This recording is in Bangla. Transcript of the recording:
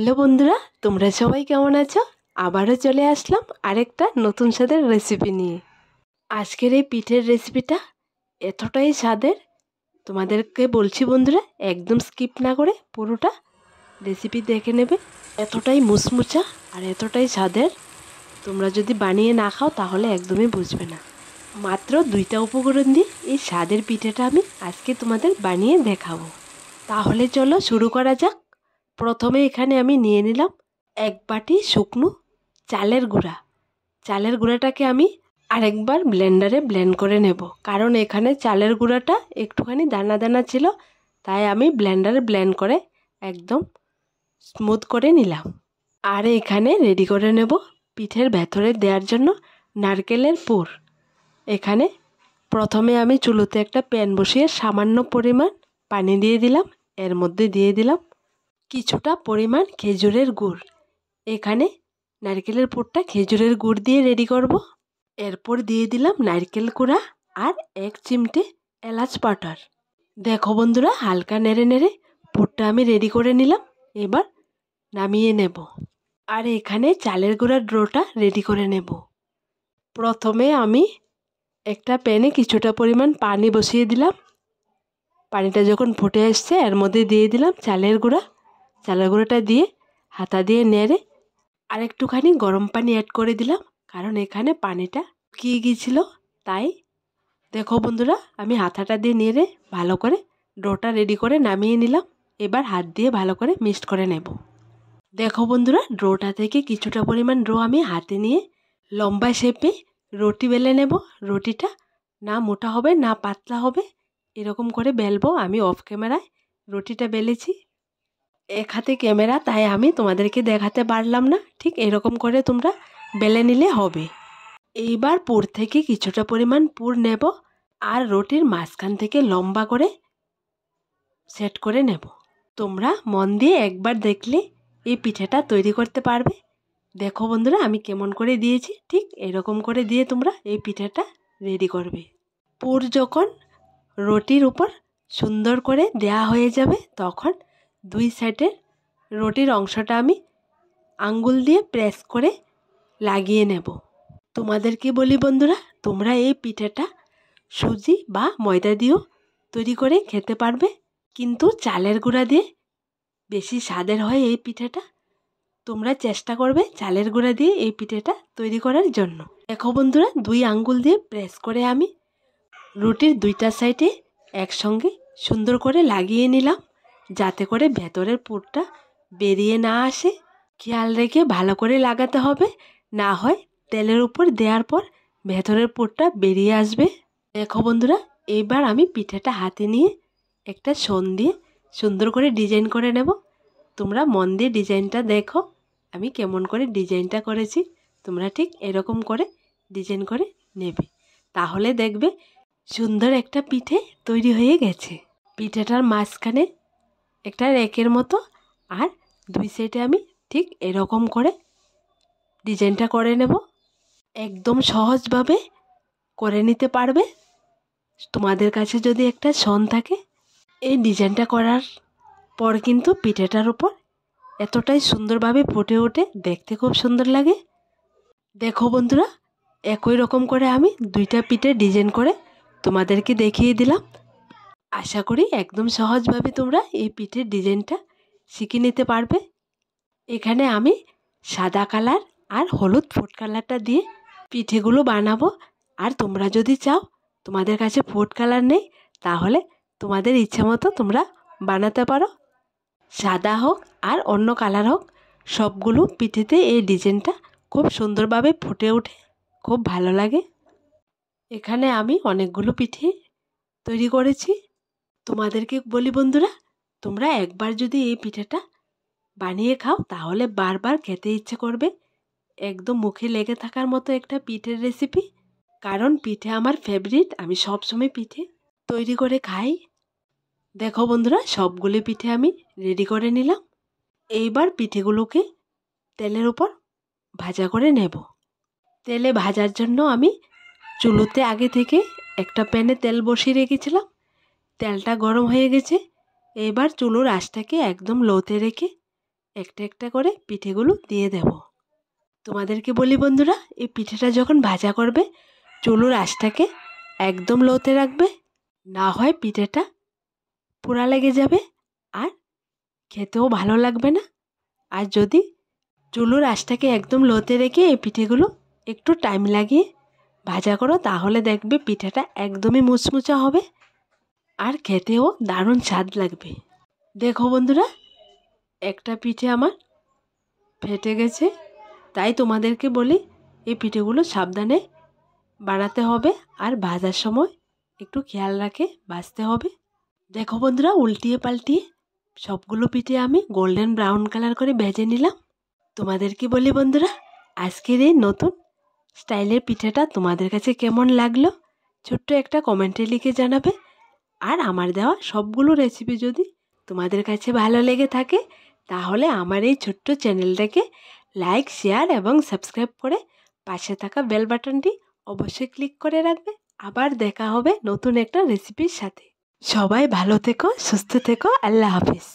হ্যালো বন্ধুরা, তোমরা সবাই কেমন আছো? আবারও চলে আসলাম আরেকটা নতুন স্বাদের রেসিপি নিয়ে। আজকের এই পিঠের রেসিপিটা এতটাই স্বাদের, তোমাদেরকে বলছি বন্ধুরা একদম স্কিপ না করে পুরোটা রেসিপি দেখে নেবে। এতটাই মুচমুচা আর এতটাই স্বাদের, তোমরা যদি বানিয়ে না খাও তাহলে একদমই বুঝবে না। মাত্র 2টা উপকরণ দিয়ে এই স্বাদের পিঠেটা আমি আজকে তোমাদের বানিয়ে দেখাবো। তাহলে চলো শুরু করা যাক। প্রথমে এখানে আমি নিয়ে নিলাম 1 বাটি শুকনো চালের গুঁড়া। চালের গুঁড়াটাকে আমি আরেকবার ব্লেন্ডারে ব্লেন্ড করে নেব, কারণ এখানে চালের গুঁড়াটা একটুখানি দানা দানা ছিল, তাই আমি ব্লেন্ডারে ব্লেন্ড করে একদম স্মুথ করে নিলাম। আর এখানে রেডি করে নেব পিঠের ভেতরে দেওয়ার জন্য নারকেলের পুর। এখানে প্রথমে আমি চুলোতে একটা প্যান বসিয়ে সামান্য পরিমাণ পানি দিয়ে দিলাম। এর মধ্যে দিয়ে দিলাম কিছুটা পরিমাণ খেজুরের গুড়। এখানে নারকেলের পুরটা খেজুরের গুড় দিয়ে রেডি করব। এরপর দিয়ে দিলাম নারকেল কোড়া আর 1 চিমটে এলাচ পাউডার। দেখো বন্ধুরা, হালকা নেড়ে নেড়ে পুরটা আমি রেডি করে নিলাম। এবার নামিয়ে নেব। আর এখানে চালের গুঁড়ার ডোটা রেডি করে নেব। প্রথমে আমি একটা প্যানে কিছুটা পরিমাণ পানি বসিয়ে দিলাম। পানিটা যখন ফুটে আসছে এর মধ্যে দিয়ে দিলাম চালের গুঁড়া। চালের গুঁড়োটা দিয়ে হাতা দিয়ে নেড়ে আর একটুখানি গরম পানি অ্যাড করে দিলাম, কারণ এখানে পানিটা শুকিয়ে গিয়েছিল। তাই দেখো বন্ধুরা, আমি হাতাটা দিয়ে নেড়ে ভালো করে ডোটা রেডি করে নামিয়ে নিলাম। এবার হাত দিয়ে ভালো করে মিক্সড করে নেব। দেখো বন্ধুরা, ডোটা থেকে কিছুটা পরিমাণ ডো আমি হাতে নিয়ে লম্বা শেপে রুটি বেলে নেব। রুটিটা না মোটা হবে না পাতলা হবে, এরকম করে বেলবো। আমি অফ ক্যামেরায় রুটিটা বেলেছি, এক হাতে ক্যামেরা, তাই আমি তোমাদেরকে দেখাতে পারলাম না। ঠিক এরকম করে তোমরা বেলে নিলে হবে। এইবার পুর থেকে কিছুটা পরিমাণ পুর নেব আর রুটির মাঝখান থেকে লম্বা করে সেট করে নেব। তোমরা মন দিয়ে একবার দেখলে এই পিঠাটা তৈরি করতে পারবে। দেখো বন্ধুরা, আমি কেমন করে দিয়েছি, ঠিক এরকম করে দিয়ে তোমরা এই পিঠাটা রেডি করবে। পুর যখন রুটির উপর সুন্দর করে দেয়া হয়ে যাবে, তখন 2 সাইডের রুটির অংশটা আমি আঙ্গুল দিয়ে প্রেস করে লাগিয়ে নেব। তোমাদেরকে বলি বন্ধুরা, তোমরা এই পিঠাটা সুজি বা ময়দা দিয়েও তৈরি করে খেতে পারবে, কিন্তু চালের গুঁড়া দিয়ে বেশি স্বাদের হয় এই পিঠাটা। তোমরা চেষ্টা করবে চালের গুঁড়া দিয়ে এই পিঠাটা তৈরি করার জন্য। দেখো বন্ধুরা, 2 আঙ্গুল দিয়ে প্রেস করে আমি রুটির 2টা সাইডে একসঙ্গে সুন্দর করে লাগিয়ে নিলাম, যাতে করে ভেতরের পুরটা বেরিয়ে না আসে। খেয়াল রেখে ভালো করে লাগাতে হবে, না হয় তেলের উপর দেওয়ার পর ভেতরের পুরটা বেরিয়ে আসবে। দেখো বন্ধুরা, এইবার আমি পিঠাটা হাতে নিয়ে একটা শন দিয়ে সুন্দর করে ডিজাইন করে নেব। তোমরা মন দিয়ে ডিজাইনটা দেখো আমি কেমন করে ডিজাইনটা করেছি। তোমরা ঠিক এরকম করে ডিজাইন করে নেবে, তাহলে দেখবে সুন্দর একটা পিঠে তৈরি হয়ে গেছে। পিঠেটার মাঝখানে একটা রেকের মতো আর 2 সাইডে আমি ঠিক এরকম করে ডিজাইনটা করে নেব। একদম সহজভাবে করে নিতে পারবে। তোমাদের কাছে যদি একটা শন থাকে, এই ডিজাইনটা করার পর কিন্তু পিঠেটার উপর এতটাই সুন্দরভাবে ফুটে ওঠে, দেখতে খুব সুন্দর লাগে। দেখো বন্ধুরা, একই রকম করে আমি 2টা পিঠে ডিজাইন করে তোমাদেরকে দেখিয়ে দিলাম। আশা করি একদম সহজভাবে তোমরা এই পিঠের ডিজাইনটা শিখে নিতে পারবে। এখানে আমি সাদা কালার আর হলুদ ফুড কালারটা দিয়ে পিঠেগুলো বানাবো। আর তোমরা যদি চাও, তোমাদের কাছে ফুড কালার নেই, তাহলে তোমাদের ইচ্ছে মতো তোমরা বানাতে পারো। সাদা হোক আর অন্য কালার হোক, সবগুলো পিঠেতে এই ডিজাইনটা খুব সুন্দরভাবে ফুটে ওঠে, খুব ভালো লাগে। এখানে আমি অনেকগুলো পিঠে তৈরি করেছি। তোমাদেরকে বলি বন্ধুরা, তোমরা একবার যদি এই পিঠাটা বানিয়ে খাও তাহলে বারবার খেতে ইচ্ছে করবে। একদম মুখে লেগে থাকার মতো একটা পিঠের রেসিপি, কারণ পিঠে আমার ফেভারিট। আমি সবসময় পিঠে তৈরি করে খাই। দেখো বন্ধুরা, সবগুলো পিঠে আমি রেডি করে নিলাম। এইবার পিঠেগুলোকে তেলের উপর ভাজা করে নেব। তেলে ভাজার জন্য আমি চুলোতে আগে থেকে একটা প্যানে তেল বসিয়ে রেখেছিলাম। তেলটা গরম হয়ে গেছে। এবার চুলোর আঁচটাকে একদম লোতে রেখে একটা একটা করে পিঠেগুলো দিয়ে দেব। তোমাদেরকে বলি বন্ধুরা, এই পিঠেটা যখন ভাজা করবে চুলোর আঁচটাকে একদম লোতে রাখবে, না হয় পিঠেটা পোড়া লেগে যাবে আর খেতেও ভালো লাগবে না। আর যদি চুলোর আঁচটাকে একদম লোতে রেখে এই পিঠেগুলো একটু টাইম লাগিয়ে ভাজা করো, তাহলে দেখবে পিঠেটা একদমই মুচমুচা হবে আর খেতেও দারুণ স্বাদ লাগবে। দেখো বন্ধুরা, একটা পিঠে আমার ফেটে গেছে, তাই তোমাদেরকে বলি এই পিঠেগুলো সাবধানে বানাতে হবে আর ভাজার সময় একটু খেয়াল রাখে ভাজতে হবে। দেখো বন্ধুরা, উল্টিয়ে পাল্টিয়ে সবগুলো পিঠে আমি গোল্ডেন ব্রাউন কালার করে ভেজে নিলাম। তোমাদেরকে বলি বন্ধুরা, আজকের এই নতুন স্টাইলের পিঠেটা তোমাদের কাছে কেমন লাগলো ছোট্ট একটা কমেন্টে লিখে জানাবে। আর আমার দেওয়া সবগুলো রেসিপি যদি তোমাদের কাছে ভালো লেগে থাকে, তাহলে আমার এই ছোট্ট চ্যানেলটাকে লাইক, শেয়ার এবং সাবস্ক্রাইব করে পাশে থাকা বেল বাটনটি অবশ্যই ক্লিক করে রাখবে। আবার দেখা হবে নতুন একটা রেসিপির সাথে। সবাই ভালো থেকো, সুস্থ থেকো, আল্লাহ হাফিজ।